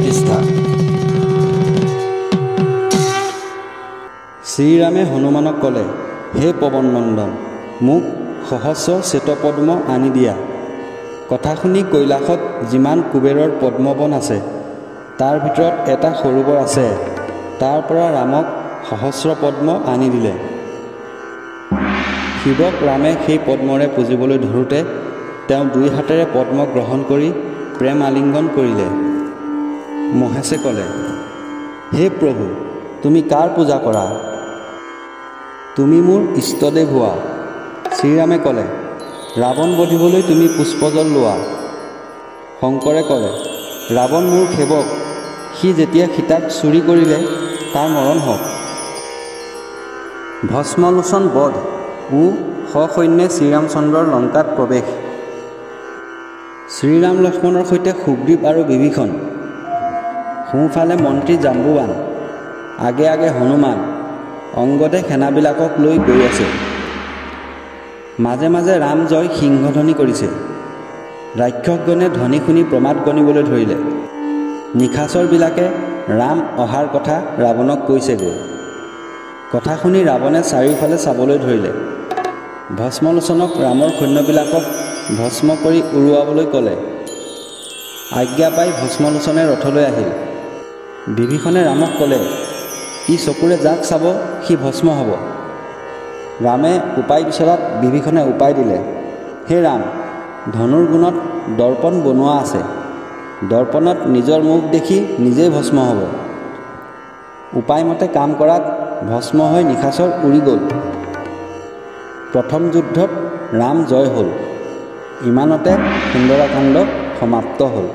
প্ৰতিষ্ঠা। শ্ৰীৰামে হনুমানক ক'লে, হে পৱন নন্দন, মোক সহস্ৰ শ্বেতপদ্ম আনি দিয়া। কথা শুনি কৈলাশত যিমান কুবেৰৰ পদ্মবন আছে তাৰ ভিতৰত এটা সৰোবৰ আছে, তাৰ পৰা ৰামক সহস্ৰ পদ্ম আনি দিলে। শিৱক ৰামে সেই পদ্মৰে পুজিবলৈ ধৰোঁতে তেওঁ দুই হাতেৰে পদ্ম গ্ৰহণ কৰি প্ৰেম আলিংগন কৰিলে। মহেশে ক'লে, হে প্ৰভু, তুমি কাৰ পূজা কৰা? তুমি মোৰ ইষ্টদেৱ হোৱা। শ্ৰীৰামে ক'লে, ৰাৱণ বধিবলৈ তুমি পুষ্পজল লোৱা। শংকৰে ক'লে, ৰাৱণ মোৰ সেৱক, সি যেতিয়া সীতাক চুৰি কৰিলে তাৰ মৰণ হওক। ভস্মলোচন বধ ও সসৈন্যে শ্ৰীৰামচন্দ্ৰৰ লংকাত প্ৰৱেশ। শ্ৰীৰাম লক্ষ্মণৰ সৈতে সুগ্ৰীৱ আৰু বিভীষণ, সোঁফালে মন্ত্ৰী জাম্বুৱান, আগে আগে হনুমান, অংগদে সেনাবিলাকক লৈ গৈ আছে। মাজে মাজে ৰাম জয় সিংহধ্বনি কৰিছে। ৰাক্ষসগণে ধ্বনি শুনি প্ৰমাদ গণিবলৈ ধৰিলে। নিশাচৰবিলাকে ৰাম অহাৰ কথা ৰাৱণক কৈছেগৈ। কথা শুনি ৰাৱণে চাৰিওফালে চাবলৈ ধৰিলে। ভস্মলোচনক ৰামৰ সৈন্যবিলাকক ভস্ম কৰি উৰুৱাবলৈ ক'লে। আজ্ঞা পাই ভস্মলোচনে ৰথলৈ আহিল। বিভীষণে ৰামক ক'লে, ই চকুৰে যাক চাব সি ভস্ম হ'ব। ৰামে উপায় বিচৰাত বিভীষণে উপায় দিলে, হে ৰাম, ধনুৰ গুণত দৰ্পণ বনোৱা আছে। দৰ্পণত নিজৰ মুখ দেখি নিজেই ভস্ম হ'ব। উপায়মতে কাম কৰাত ভস্ম হৈ নিশাচৰ উৰি গ'ল। প্ৰথম যুদ্ধত ৰাম জয় হ'ল। ইমানতে সুন্দৰাকাণ্ড সমাপ্ত হ'ল।